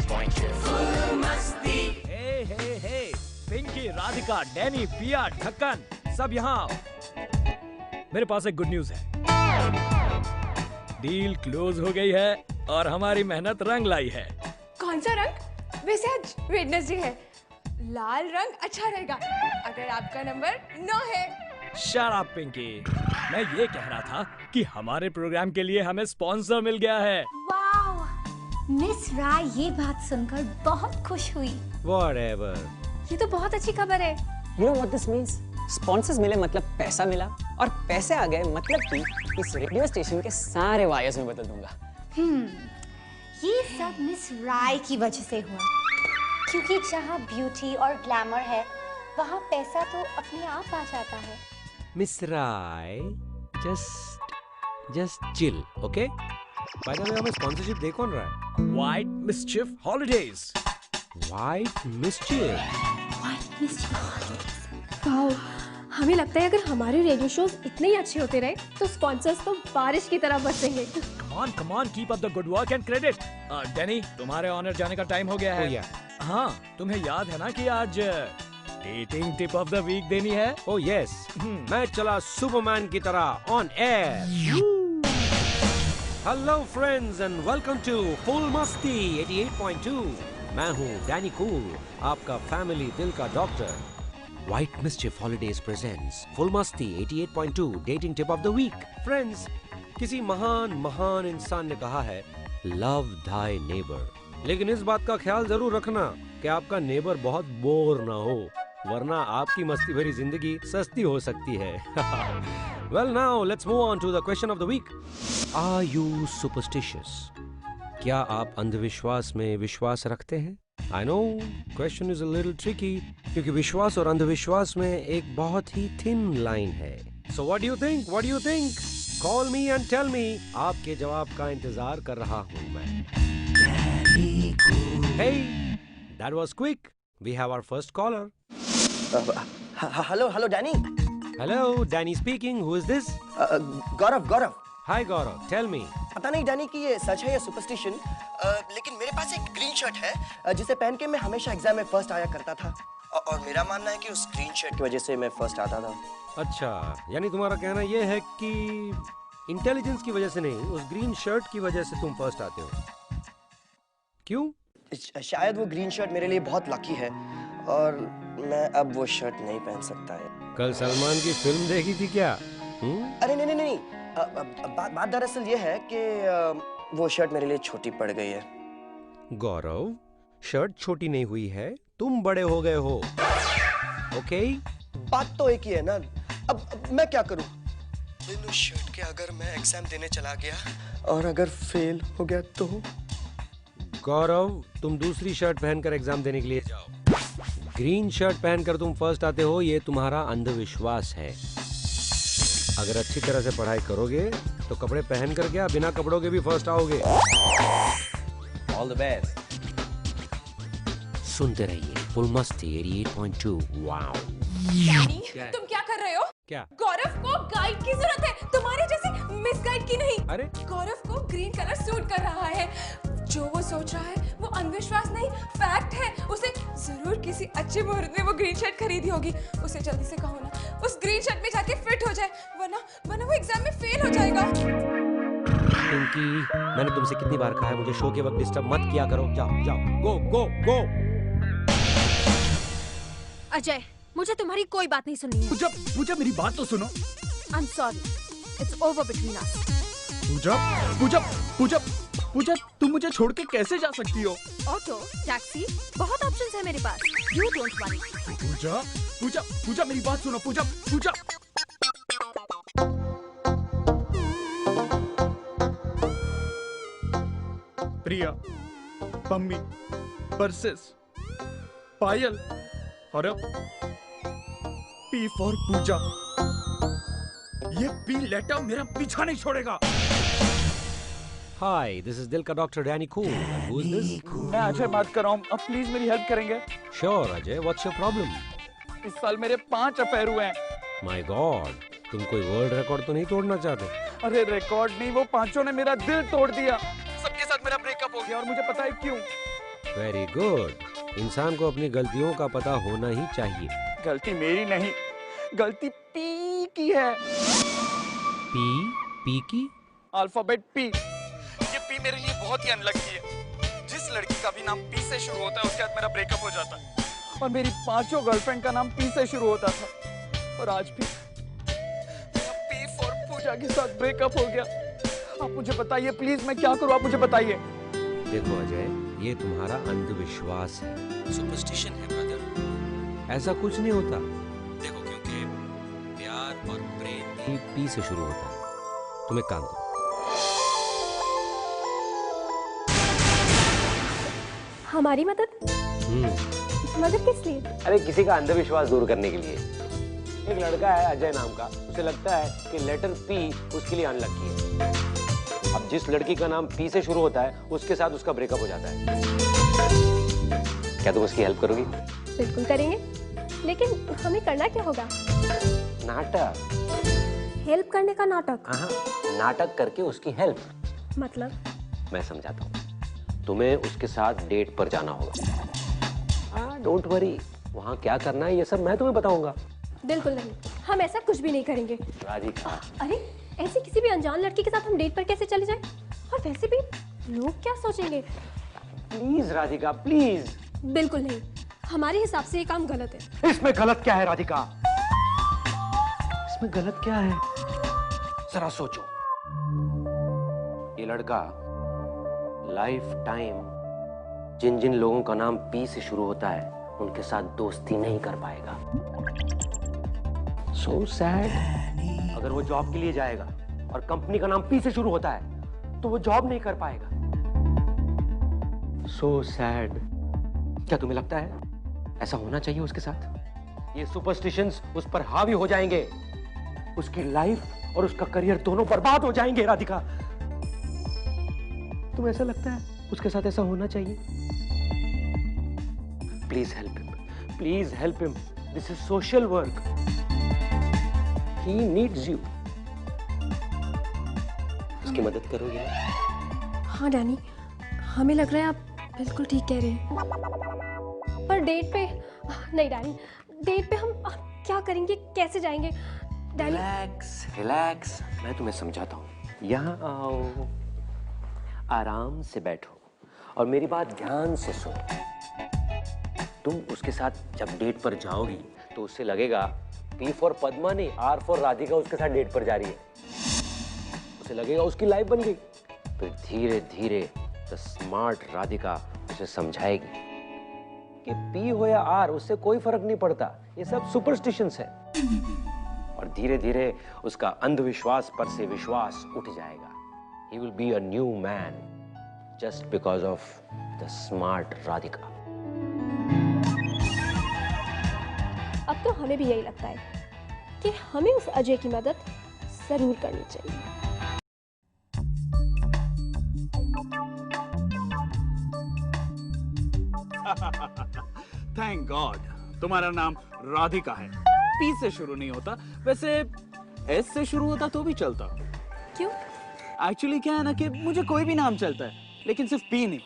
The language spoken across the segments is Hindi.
मस्ती। हे हे हे, पिंकी, राधिका, डैनी, पिया, ढक्कन, सब यहाँ आओ। मेरे पास एक गुड न्यूज है। डील क्लोज हो गई है और हमारी मेहनत रंग लाई है। कौन सा रंग? वैसे आज वेडनेसडे है, लाल रंग अच्छा रहेगा अगर आपका नंबर 9 है। शट अप पिंकी, मैं ये कह रहा था कि हमारे प्रोग्राम के लिए हमें स्पॉन्सर मिल गया है। वाव! मिस राय ये बात सुनकर बहुत खुश हुई। Whatever. ये तो बहुत अच्छी खबर है। You know what this means? Sponsors मिले मतलब पैसा मिला, और पैसे आ गए मतलब कि इस रेडियो स्टेशन के सारे वायर्स में बदल दूंगा। ये सब मिस राय की वजह से हुआ, क्योंकि जहाँ ब्यूटी और ग्लैमर है वहाँ पैसा तो अपने आप आ जाता है। Miss Rai, just chill, okay? By the way, हमें स्पॉन्सरशिप दे कौन रहा है? White Mischief Holidays. White Mischief. Wow, हमें लगता है अगर हमारे रेडियो शोज इतने ही अच्छे होते रहे तो स्पॉन्सर्स तो बारिश की तरह बरसेंगे। Come on, keep up the good work and credit. Danny, तुम्हारे ऑनर जाने का टाइम हो गया है। Oh yeah. हाँ, तुम्हें याद है ना कि आज dating tip of the week देनी है? Oh yes. मैं चला सुपरमैन की तरह on air. Hello friends and welcome to Full Masti 88.2. मैं हूँ डैनी कूल, आपका फैमिली दिल का doctor. White Mischief Holidays presents Full Masti 88.2 Dating Tip of the Week. Friends, किसी महान इंसान ने कहा है लव thy neighbor. लेकिन इस बात का ख्याल जरूर रखना कि आपका नेबर बहुत बोर ना हो, वरना आपकी मस्ती भरी जिंदगी सस्ती हो सकती है। Well now let's move on to the question of the week. Are you superstitious? क्या आप अंधविश्वास में विश्वास रखते हैं? I know question is a little tricky क्योंकि विश्वास और अंधविश्वास में एक बहुत ही thin line है। So what do you think? What do you think? Call me and tell me. आपके जवाब का इंतजार कर रहा हूँ मैं। Hey, that was quick. We have our first caller. Hello, Danny. Hello, Danny speaking. Who is this? Gaurav. Hi, Gaurav. Tell me. पता नहीं डैनी कि ये सच है या सुपरस्टिशन, लेकिन मेरे पास एक ग्रीन शर्ट है जिसे पहन के मैं हमेशा एग्जाम में फर्स्ट आया करता था, और मेरा मानना है कि उस ग्रीन शर्ट की वजह से मैं फर्स्ट आता था। अच्छा, यानी तुम्हारा कहना यह है कि इंटेलिजेंस की वजह से नहीं, उस ग्रीन शर्ट की वजह से तुम फर्स्ट आते हो। क्यों? शायद वो ग्रीन शर्ट मेरे लिए बहुत लकी है और मैं अब वो शर्ट नहीं पहन सकता है। कल सलमान की फिल्म देखी थी क्या? अरे नहीं, बात दरअसल ये है कि वो शर्ट मेरे लिए छोटी पड़ गई है। गौरव, शर्ट छोटी नहीं हुई है, तुम बड़े हो गए हो। ओके? बात तो एक ही है ना। अब मैं क्या करूं? बिन उस शर्ट के अगर मैं एग्जाम देने चला गया और अगर फेल हो गया तो? गौरव, तुम दूसरी शर्ट पहनकर एग्जाम देने के लिए जाओ। ग्रीन शर्ट पहनकर तुम फर्स्ट आते हो, ये तुम्हारा अंधविश्वास है। अगर अच्छी तरह से पढ़ाई करोगे तो कपड़े पहन कर क्या, बिना कपड़ों के भी फर्स्ट आओगे। All the best. सुनते रहिए फुल मस्ती 88.2। वाओ। डैनी, तुम क्या कर रहे हो? क्या? गौरव को गाइड की जरूरत है, तुम्हारे जैसे मिस गाइड की नहीं। अरे? गौरव को ग्रीन कलर सूट कर रहा है। जो वो सोच रहा है वो अंधविश्वास नहीं, फैक्ट है। उसे जरूर किसी अच्छे मुहूर्त में वो ग्रीन शर्ट खरीदी होगी। उसे जल्दी से कहो ना, उस ग्रीन शर्ट में जाके फिट हो जाए, वरना वो एग्जाम में फेल हो जाएगा। पिंकी, मैंने तुमसे कितनी बार कहा है मुझे शो के वक्त डिस्टर्ब मत किया करो। जाओ, गो। अजय, मुझे तुम्हारी कोई बात नहीं सुननी है। पूजा मेरी बात तो सुनो। I'm sorry. It's over between us. पूजा, तुम मुझे छोड़ के कैसे जा सकती हो? ऑटो, टैक्सी, बहुत ऑप्शंस है मेरे पास। You don't worry. पूजा मेरी बात सुनो। पूजा। प्रिया, पम्मी, परसिस, पायल और अब पी फॉर पूजा। ये पी लेटर मेरा पीछा नहीं छोड़ेगा। Hi, this is दिल का doctor Danny cool. Who is this? मैं अजय बात कर रहा हूँ। अब प्लीज मेरी हेल्प करेंगे? Sure, Ajay, what's your problem? इस साल मेरे 5 अफेयर हुए हैं। My God, तुम कोई वर्ल्ड रिकॉर्ड तो नहीं तोड़ना चाहते? अरे रिकॉर्ड नहीं, वो 5 ने मेरा दिल तोड़ दिया। सबके साथ मेरा ब्रेकअप हो गया और मुझे पता है क्यों। Very good. इंसान को अपनी गलतियों का पता होना ही चाहिए। गलती मेरी नहीं, गलती पी की है। पी? पी की? Alphabet P. ये पी मेरे लिए बहुत ही अनलकी है। जिस लड़की का भी नाम पी से शुरू होता है उसके साथ मेरा ब्रेकअप हो जाता है। और मेरी 5 गर्लफ्रेंड का नाम पी से शुरू होता था और आज भी मेरा पी फॉर पूजा के साथ ब्रेकअप हो गया। आप मुझे बताइए प्लीज, मैं क्या करूं, आप मुझे बताइए। देखो अजय, ये तुम्हारा अंधविश्वास है, सुपरस्टिशन है ब्रदर। ऐसा कुछ नहीं होता। देखो, क्योंकि प्यार और प्रेम भी पी से शुरू होता है। तुम एक काम करो। हमारी मदद? मदद किस लिए? अरे किसी का अंधविश्वास दूर करने के लिए। एक लड़का है अजय नाम का, उसे लगता है कि लेटर पी उसके लिए अनलकी है। अब जिस लड़की का नाम पी से शुरू होता है उसके साथ उसका ब्रेकअप हो जाता है। क्या तुम उसकी हेल्प करोगी? बिल्कुल करेंगे, लेकिन हमें करना क्या होगा? नाटक। हेल्प करने का नाटक? हाँ, नाटक करके उसकी हेल्प। मतलब? मैं समझाता हूँ। तुम्हें उसके साथ डेट पर जाना होगा। डोंट वरी, वहाँ क्या करना है ये सब मैं तुम्हें बताऊंगा। बिल्कुल नहीं, हम ऐसा कुछ भी नहीं करेंगे। राधिका। अरे ऐसी किसी भी अनजान लड़की के साथ हम डेट पर कैसे चले जाएं? और वैसे भी लोग क्या सोचेंगे? Please Radhika, please. बिल्कुल नहीं, हमारे हिसाब से ये काम गलत है। इसमें गलत क्या है राधिका? इसमें गलत क्या है? जरा सोचो। ये लड़का लाइफ टाइम जिन जिन लोगों का नाम पी से शुरू होता है उनके साथ दोस्ती नहीं कर पाएगा। So sad। अगर वो जॉब के लिए जाएगा और कंपनी का नाम पी से शुरू होता है तो वो जॉब नहीं कर पाएगा। So sad। क्या तुम्हें लगता है ऐसा होना चाहिए उसके साथ? ये सुपरस्टिशंस उस पर हावी हो जाएंगे, उसकी लाइफ और उसका करियर दोनों बर्बाद हो जाएंगे। राधिका, तुम्हें ऐसा लगता है उसके साथ ऐसा होना चाहिए? Please help him, please help him. This is social work. He needs you. उसकी मदद करोगे? हाँ डैनी, हमें लग रहा है आप बिल्कुल ठीक कह रहे हैं। पर डेट पे नहीं डैनी, डेट पे हम क्या करेंगे, कैसे जाएंगे? डैनी रिलैक्स रिलैक्स, मैं तुम्हें समझाता हूँ। यहाँ आओ, आराम से बैठो और मेरी बात ध्यान से सुनो। तुम उसके साथ जब डेट पर जाओगी तो उससे लगेगा P फॉर पद्मा नहीं, R फॉर राधिका उसके साथ डेट पर जा रही है। उसे लगेगा उसकी लाइफ बन गई। फिर धीरे धीरे द स्मार्ट राधिका उसे समझाएगी कि P हो या R उससे कोई फर्क नहीं पड़ता, ये सब सुपरस्टिशंस है। और धीरे धीरे उसका अंधविश्वास पर से विश्वास उठ जाएगा। He will be a new man just because of the smart Radhika. अब तो हमें भी यही लगता है कि हमें उस अजय की मदद जरूर करनी चाहिए। थैंक गॉड तुम्हारा नाम राधिका है, पी से शुरू नहीं होता। वैसे एस से शुरू होता तो भी चलता। क्यों? एक्चुअली क्या है ना कि मुझे कोई भी नाम चलता है, लेकिन सिर्फ पी नहीं।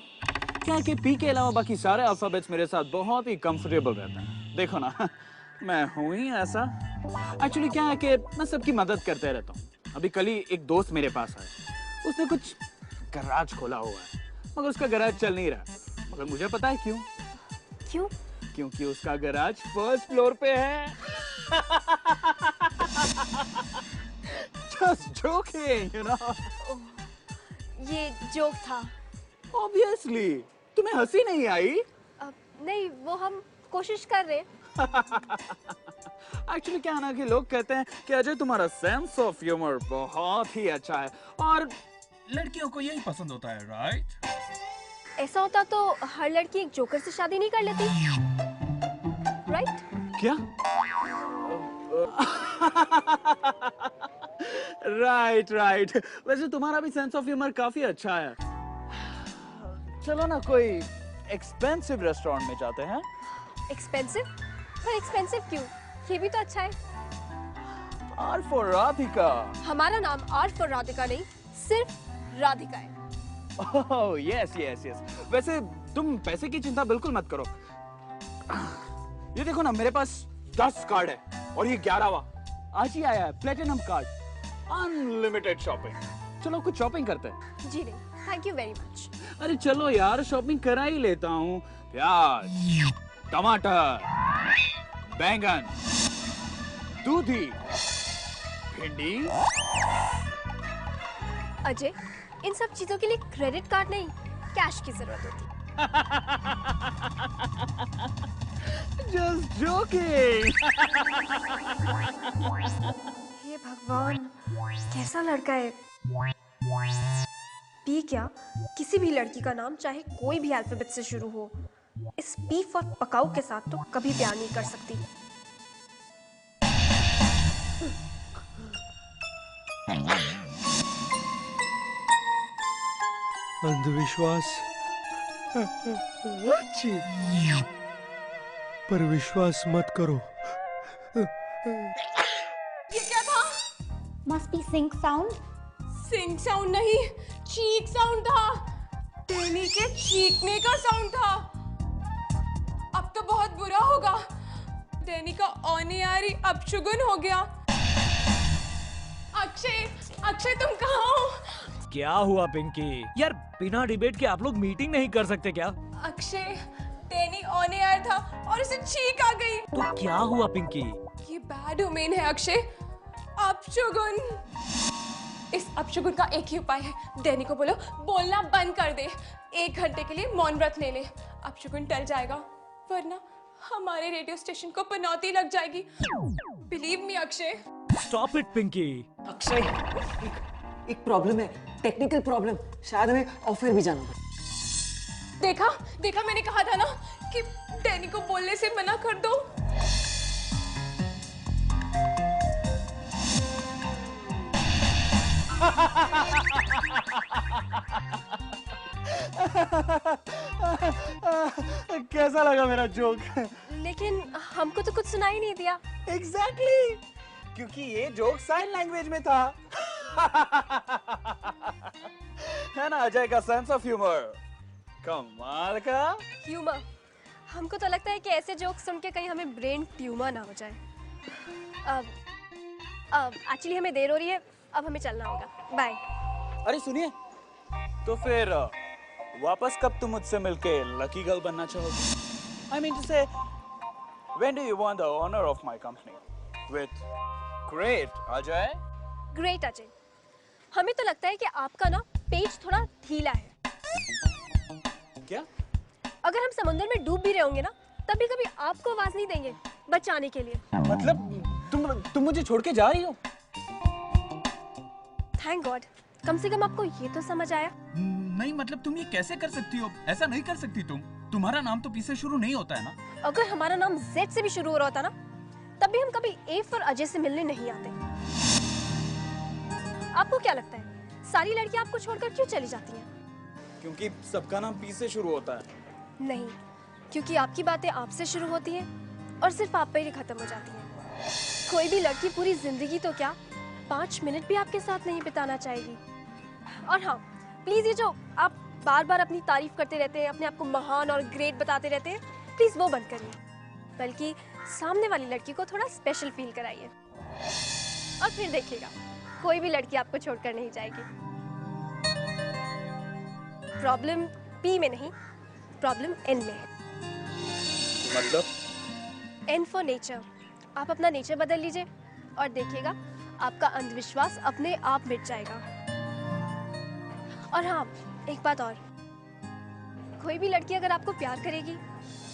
क्या है कि पी के अलावा बाकी सारे अल्फाबेट्स मेरे साथ बहुत ही कंफर्टेबल रहते हैं। देखो ना, मैं हूं ही ऐसा। एक्चुअली क्या है कि मैं सबकी मदद करते रहता हूँ। अभी कल ही एक दोस्त मेरे पास आया, उसने कुछ गैराज खोला हुआ है, मगर उसका गैराज चल नहीं रहा। मगर मुझे पता है क्यों। क्यों? क्योंकि उसका गैराज फर्स्ट फ्लोर पे है। Just joking, you know. ये जोक था। Obviously, तुम्हें हंसी नहीं आई? नहीं, वो हम कोशिश कर रहे हैं। एक्चुअली क्या है ना कि लोग कहते हैं कि अजय तुम्हारा सेंस ऑफ ह्यूमर बहुत ही अच्छा है और लड़कियों को यही पसंद होता है, राइट? ऐसा होता तो हर लड़की एक जोकर से शादी नहीं कर लेती, राइट? क्या? Right right. वैसे तुम्हारा भी सेंस ऑफ ह्यूमर काफी अच्छा है। चलो ना कोई एक्सपेंसिव रेस्टोरेंट में जाते हैं। एक्सपेंसिव? पर एक्सपेंसिव क्यों? ये भी तो अच्छा है। R for Radhika. हमारा नाम आर फॉर राधिका नहीं, सिर्फ राधिका है। Oh yes yes yes. वैसे तुम पैसे की चिंता बिल्कुल मत करो। ये देखो ना, मेरे पास 10 कार्ड है और ये 11वां आज ही आया है, प्लेटिनम कार्ड, अनलिमिटेड शॉपिंग। चलो कुछ शॉपिंग करते हैं। जी नहीं, थैंक यू वेरी मच। अरे चलो यार, शॉपिंग करा ही लेता हूँ। प्याज, टमाटर, बैंगन, दूधी, भिंडी। अजय, इन सब चीजों के लिए क्रेडिट कार्ड नहीं, कैश की जरूरत होती। Just joking. हे भगवान, कैसा लड़का है। पी क्या? किसी भी लड़की का नाम चाहे कोई भी अल्फाबेट से शुरू हो, इस पी फॉर पकाऊ के साथ तो कभी प्यार नहीं कर सकती। अंधविश्वास अच्छी, पर विश्वास मत करो। ये क्या था? Must be sync sound. Sync sound नहीं, चीक साउंड था। डैनी के चीखने का साउंड था। अब तो बहुत बुरा होगा। डैनी का ऑनियारी अपशगुन हो गया। अक्षय, अक्षय तुम कहाँ हो? क्या हुआ पिंकी? यार बिना डिबेट के आप लोग मीटिंग नहीं कर सकते क्या? अक्षय, डैनी ऑन एयर था और उसे छींक आ गई। तो क्या हुआ पिंकी? ये बैड ओमेन है अक्षय, अपशगुन। इस अपशगुन का एक ही उपाय है, डैनी को बोलो बोलना बंद कर दे, 1 घंटे के लिए मौन व्रत ले ले, अपशगुन टल जाएगा, वरना हमारे रेडियो स्टेशन को पनौती लग जाएगी। Believe me Akshay. Stop it Pinky. Akshay, एक प्रॉब्लम है, टेक्निकल प्रॉब्लम। शायद हमें ऑफर भी जाना पड़े। देखा देखा, मैंने कहा था ना कि डैनी को बोलने से मना कर दो। कैसा लगा मेरा जोक? लेकिन हमको तो कुछ सुनाई नहीं दिया। एग्जैक्टली, क्योंकि ये जोक साइन लैंग्वेज में था। है ना अजय का सेंस ऑफ ह्यूमर, कमाल का। ह्यूमर? हमको तो लगता है कि ऐसे जोक सुन के कहीं हमें ब्रेन ट्यूमर ना हो जाए। अब एक्चुअली हमें देर हो रही है, अब हमें चलना होगा। बाय। अरे सुनिए, तो फिर वापस कब तुम मुझसे मिलके लकी गर्ल बनना चाहोगे? I mean to say, when do you want the honour of my company with great Ajay? Great Ajay, हमें तो लगता है कि आपका ना पेज थोड़ा ढीला है। क्या? अगर हम समुद्र में डूब भी रहे होंगे ना, तभी कभी आपको आवाज नहीं देंगे बचाने के लिए। मतलब तुम मुझे छोड़ के जा रही हो? थैंक गॉड, कम से कम आपको ये तो समझ आया। नहीं मतलब तुम ये कैसे कर सकती हो? ऐसा नहीं कर सकती तुम। तुम्हारा नाम तो पी से शुरू नहीं होता है ना? अगर हमारा नाम जेड से भी शुरू हो रहा होता ना, तब भी हम कभी ए फॉर अजय से मिलने नहीं आते। आपको क्या लगता है सारी लड़कियां आपको छोड़कर क्यों चली जाती हैं? क्योंकि सबका नाम पी से शुरू होता है। नहीं, क्योंकि आपकी बातें आपसे शुरू होती हैं और सिर्फ आप पे ही खत्म हो जाती हैं। कोई भी लड़की पूरी जिंदगी तो क्या 5 मिनट भी आपके साथ नहीं बिताना चाहेगी। और हाँ, प्लीज ये जो आप बार बार अपनी तारीफ करते रहते हैं, अपने आप को महान और ग्रेट बताते रहते हैं, प्लीज वो बंद करिए, बल्कि सामने वाली लड़की को थोड़ा स्पेशल फील कराइए और फिर देखिएगा कोई भी लड़की आपको छोड़कर नहीं जाएगी। प्रॉब्लम पी में नहीं, प्रॉब्लम एन में है। मतलब? N for nature. आप अपना नेचर बदल लीजिए और देखिएगा आपका अंधविश्वास अपने आप मिट जाएगा। और हाँ, एक बात और, कोई भी लड़की अगर आपको प्यार करेगी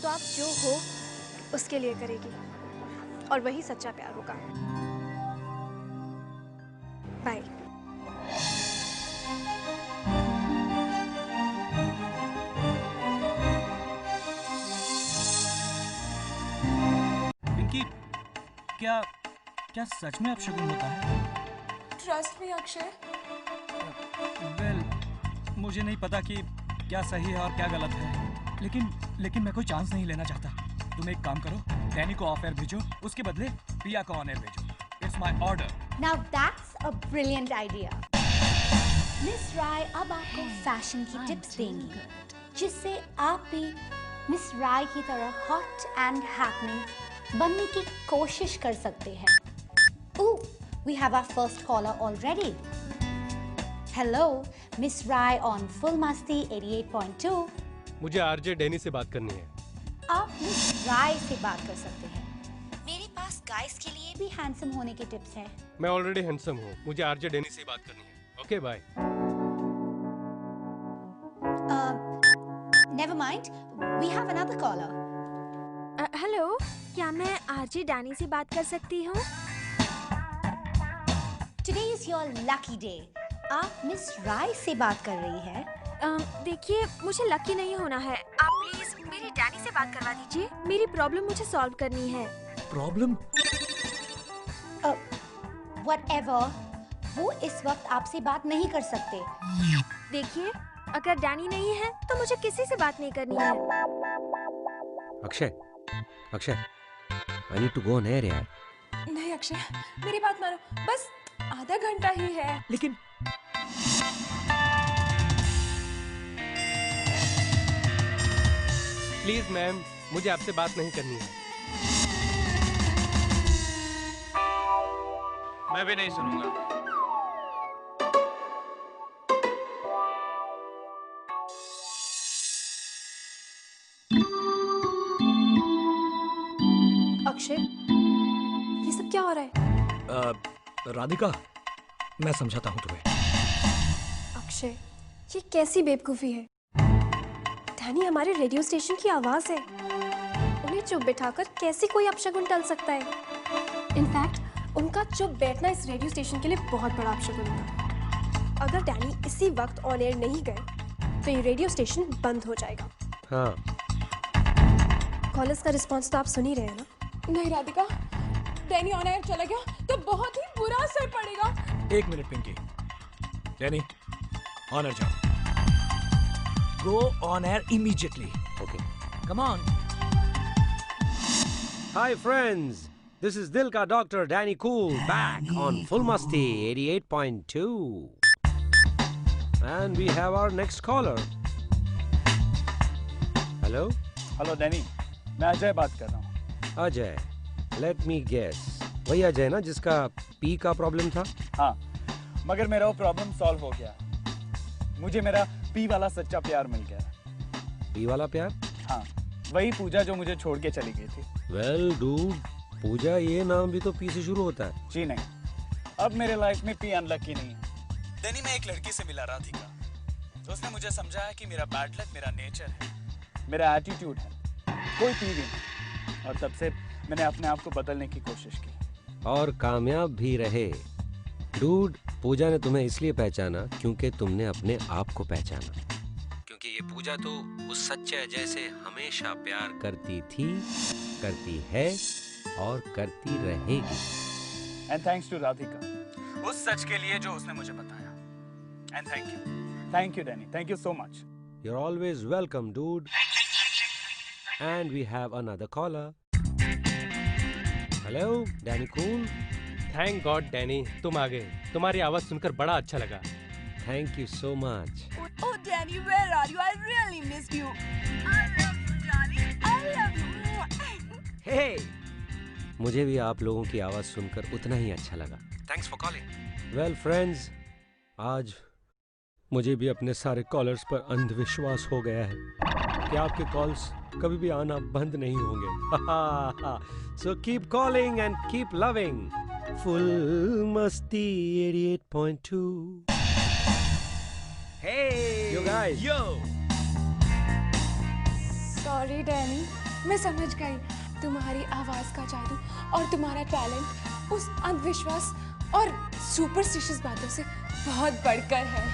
तो आप जो हो उसके लिए करेगी, और वही सच्चा प्यार होगा। बाय। पिंकी, क्या सच में अपशगुन होता है? Trust me Akshay. वेल, मुझे नहीं पता कि क्या सही है और क्या गलत है, लेकिन मैं कोई चांस नहीं लेना चाहता। तुम एक काम करो, डैनी को ऑफ एयर भेजो, उसके बदले पिया को ऑन एयर भेजो। It's my order. Now that's a brilliant idea. Miss Rai अब आपको फैशन की टिप्स देंगी। जिससे आप भी मिस राय की तरह हॉट एंड हैपनिंग बनने की कोशिश कर सकते हैं। Oh, we have our first caller already. Hello, miss Rai on full Masti 88.2। मुझे आरजे डैनी से बात करनी है। आप मिस राय से बात कर सकते हैं। मेरे पास गाइस के लिए भी हैंडसम होने के टिप्स हैं। मैं ऑलरेडी हैंडसम हूँ, मुझे आरजे डैनी से बात करनी है। Okay bye. Never mind, we have another caller. Hello, क्या मैं आरजे डैनी से बात कर सकती हूँ? Today is your lucky day. आप मिस राय से बात कर रही है। देखिए, मुझे लकी नहीं होना है। आप प्लीज मेरी डैनी से बात करवा दीजिए। मेरी प्रॉब्लम मुझे सॉल्व करनी है। प्रॉब्लम? व्हाटएवर, वो इस वक्त आपसे बात नहीं कर सकते। देखिए, अगर डैनी नहीं है तो मुझे किसी से बात नहीं करनी है। Akshay, Akshay, I need to go on air यार। नहीं अक्षय, मेरी बात मानो, बस आधा घंटा ही है। लेकिन प्लीज मैम, मुझे आपसे बात नहीं करनी है। मैं भी नहीं सुनूंगा। अक्षय, ये सब क्या हो रहा है? राधिका, मैं समझाता हूँ तुम्हें। अक्षय, ये कैसी बेवकूफी है? डैनी हमारे रेडियो स्टेशन की आवाज है। उन्हें चुप बिठाकर कैसे कोई अपशगुन टल सकता है? इनफैक्ट उनका चुप बैठना इस रेडियो स्टेशन के लिए बहुत बड़ा अपशगुन होगा। अगर डैनी इसी वक्त ऑन एयर नहीं गए तो ये रेडियो स्टेशन बंद हो जाएगा। हाँ। कॉलर्स का रिस्पॉन्स तो आप सुन ही रहे हैं ना? नहीं राधिका, डैनी ऑन एयर चला गया तो बहुत ही बुरा असर पड़ेगा। 1 minute Pinky. Danny, on air जाओ। Go on air immediately. Okay. Come on. Hi friends, this is Dil Ka Doctor Danny Cool back on Full Masti 88.2. And we have our next caller. Hello? Hello Danny, मैं अजय बात कर रहा हूँ। Ajay, let me guess. वही अजय ना जिसका पी का प्रॉब्लम था? हाँ, मगर मेरा वो प्रॉब्लम सॉल्व हो गया। मुझे मेरा पी वाला सच्चा प्यार मिल गया। पी वाला प्यार? हाँ, वही पूजा जो मुझे छोड़ के चली गई थी। Well, dude, पूजा ये नाम भी तो पी से शुरू होता है। जी नहीं, अब मेरे लाइफ में पी अनलकी नहीं है। डैनी, मैं एक लड़की से मिला, राधिका। तो उसने मुझे समझाया कि मेरा बैड लक मेरा नेचर है, मेरा एटीट्यूड है, कोई पी भी नहीं। और तब से मैंने अपने आप को बदलने की कोशिश की। और कामयाब भी रहे। डूड, पूजा ने तुम्हें इसलिए पहचाना क्योंकि तुमने अपने आप को पहचाना। क्योंकि ये पूजा तो उस सच्चे अजय से हमेशा प्यार करती थी, करती है और करती रहेगी। एंड थैंक्स टू राधिका उस सच के लिए जो उसने मुझे बताया। And thank you Danny, thank you so much. You're always welcome, dude. And we have another caller. Hello, Danny Cool. Thank God Danny, तुम आ गए। तुम्हारी आवाज सुनकर बड़ा अच्छा लगा। Thank you so much. Oh Danny, where are you? I really missed you. I love you, darling. I love you. Hey. मुझे भी आप लोगों की आवाज सुनकर उतना ही अच्छा लगा। Thanks for calling. Well, friends, आज मुझे भी अपने सारे कॉलर्स पर अंधविश्वास हो गया है कि आपके कॉल्स कभी भी आना बंद नहीं होंगे। So keep calling and keep loving. Full Masti 88.2. Hey. Yo guys. Yo. Sorry Danny, मैं समझ गई तुम्हारी आवाज का जादू और तुम्हारा टैलेंट उस अंधविश्वास और सुपरस्टिशियस बातों से बहुत बढ़कर है।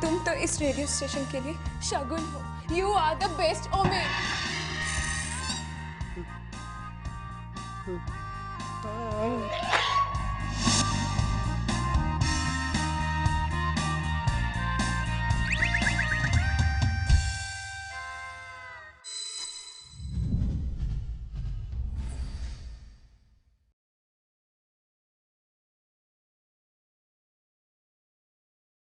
तुम तो इस रेडियो स्टेशन के लिए शगुन हो। You are the best omen.